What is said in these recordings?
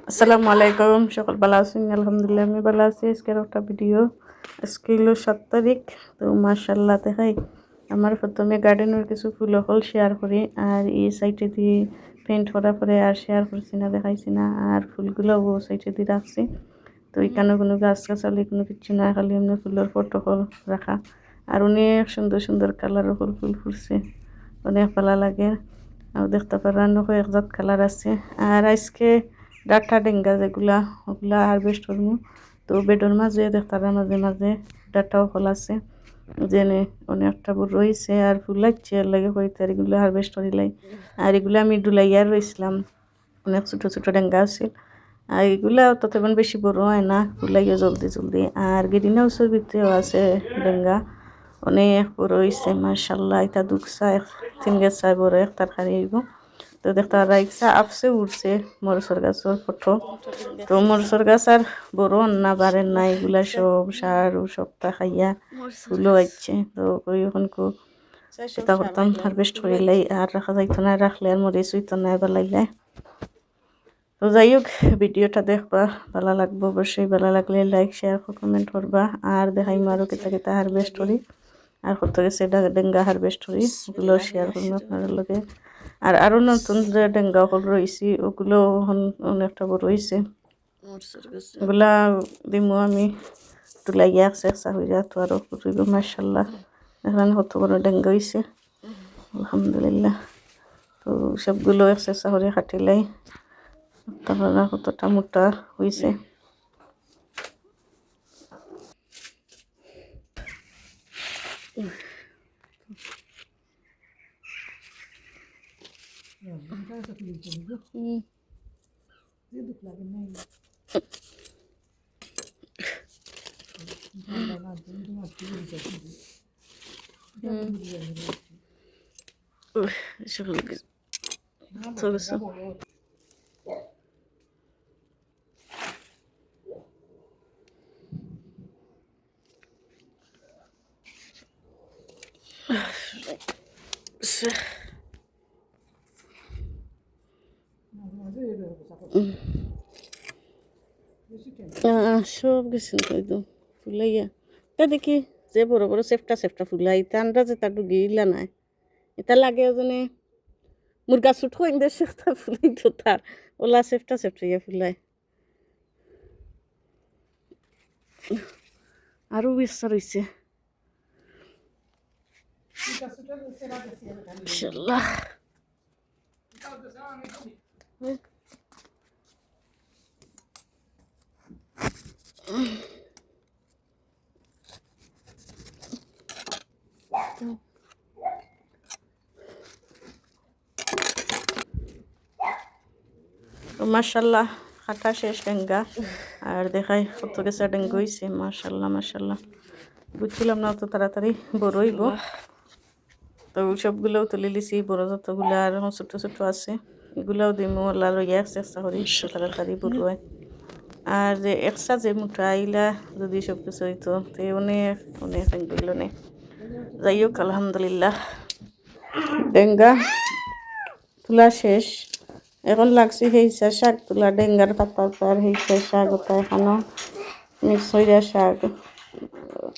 আসসালামু আলাইকুম, সকল ভালো আছেন? আলহামদুলিল্লাহ আমি ভালো আছি। আজকের একটা ভিডিও, আজকে হলো 7 তারিখ। তো মাশাআল্লাহ দেখাই আমার প্রথমে গার্ডেনের কিছু ফুল হল শেয়ার করি, আর এই সাইডে দিয়ে পেন্ট করার পরে আর শেয়ার করছি না, দেখাইছি না। আর ফুলগুলো ও সাইডে দিয়ে রাখছি। তো এখানে কোনো গাছ গাছালি কোনো কিছু না, খালি এমনি ফুলের ফটো হল রাখা। আর অনেক সুন্দর সুন্দর কালারের ফুল ফুলছে, অনেক ভালো লাগে। আর দেখতে পারেন কয়েক জাত কালার আছে। আর আজকে ডাটা ডেঙ্গা যেগুলা ওগুলা হারভেস্ট করবো। তো বেডের মাঝে দেখতারা মাঝে মাঝে ডাটাও ফল আছে, জেনে অনেকটা বড় রয়েছে আর ফুল লাগছে। আর লাগে হইতে আর এগুলো হারভেস্ট করিলাই। আর এগুলো আমি ডুলাইয়ার রয়েছিলাম, অনেক ছোটো ছোটো ডেঙ্গা আছে। আর এগুলা ততক্ষণ বেশি বড় হয় না, ফুলাইও জলদি জলদি। আর গ্রিন হাউসের ভিতরেও আছে ডেঙ্গা, অনেক বড় হয়েছে মাশাআল্লাহ। এটা দুঃখসা 3 গাছ বড় এক তরকারি হইব। তো দেখতে রাইখা আপসে উঠছে মরসর গাছের ফটো। তো মরসর গাছ আর বড় না বাড়েন না, এগুলা সব সার ও সপ্তা খাইয়া ফুলও আইছে। তো ওই এখন চেষ্টা করতাম হারভেস্ট করিলাই, আর রাখা যাইতো না, রাখলে আর মরিচ হইতো না বেলাইলে। তো যাই হোক, ভিডিওটা দেখবা, ভালো লাগবো অবশ্যই। ভালো লাগলে লাইক শেয়ার কমেন্ট করবা। আর দেখাইম আরও কেতা কেতা হারভেস্ট করি, আর কত গেছে ডেঙ্গা হারভেস্ট করি, ওগুলো শেয়ার করবো আপনার লগে। আর আরও নতুন যে ডেঙ্গা ফল রয়েছে ওগুলো অনেকটা বড় রয়েছে, ওগুলা দিমু আমি তুলাইয়া একসা হইয়া। তো আরও ফুটইব মাশাআল্লাহ। এখানে কত বড় ডেঙ্গা হয়েছে আলহামদুলিল্লাহ। তো সবগুলো একসা করে কাটিলাই, তারপরে কতটা মোটা হয়েছে। সব গেছেন তো একদম ফুলাইয়া। তা দেখি যে বড় বড় সেফটা সেফটা ফুলাই, তা আন্দাজে তা ডুগিলা নাই। এটা লাগে ওজনে মুরগা ছুট হইন দে সেফটা ফুলাই, তো তার ওলা সেফটা সেফটা ইয়া ফুলাই। আরও বেসা রয়েছে ইনশাআল্লাহ। মাশাআল্লাহ কাটা শেষ ডেঙ্গা। আর দেখাই কত গেছে ডেঙ্গা হয়েছে মাশাআল্লাহ মাশাআল্লাহ। বুঝছিলাম না অত তাড়াতাড়ি বড় হইব। তো সবগুলোও তুলে লিছি, বড় যতগুলো আর ছোট ছোট আছে এগুলাও দিমু। লাল ইয়া চেষ্টা করি তাড়াতাড়ি বড় হয়। আর যে একসা যে মুঠা আইলা যদি সব কিছু হইতো তে অনেক অনেক ডেঙ্গা নেই। যাই হোক আলহামদুলিল্লাহ, ডেঙ্গা তোলা শেষ। এখন লাগছে হেইসা শাক তোলা, ডেঙ্গার পাতা আর হেইসা শাক ওটা এখানো মিক্স হইয়া শাক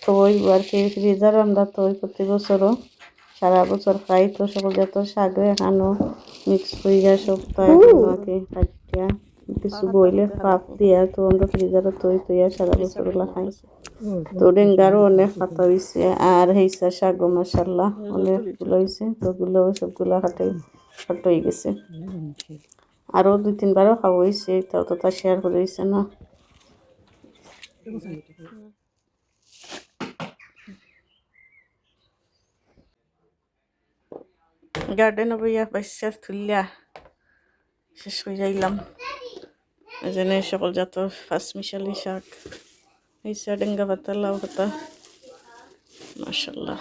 তৈ আর কি। ফ্রিজার আমরা তৈ প্রতি বছরও সারা বছর খাই। তো সকল যত শাক এখানো মিক্স হইয়া সব তাকে কাটিয়া কিছু বইলে পাপ দিয়া, তো আমরা ফ্রিজারে তৈ তৈয়া সারা বছর ওলা খাই। তো ডেঙ্গারও অনেক পাতা হয়েছে। আর হেইসা শাক মাশাআল্লাহ অনেকগুলো হয়েছে। তো ওগুলো সবগুলো কাট হয়ে গেছে। আরও 2-3বারও খাওয়া হয়েছে, তাও তো তা শেয়ার করে হয়েছে না। গার্ডেনে বইয়া বাচ্চা তুলিয়া শেষ হয়ে যাইলাম। এই জন্য সকল যত ফার্স্ট মিশালি শাক হয়েছে, ডেঙ্গা পাতা লাউ পাতা মাশাআল্লাহ।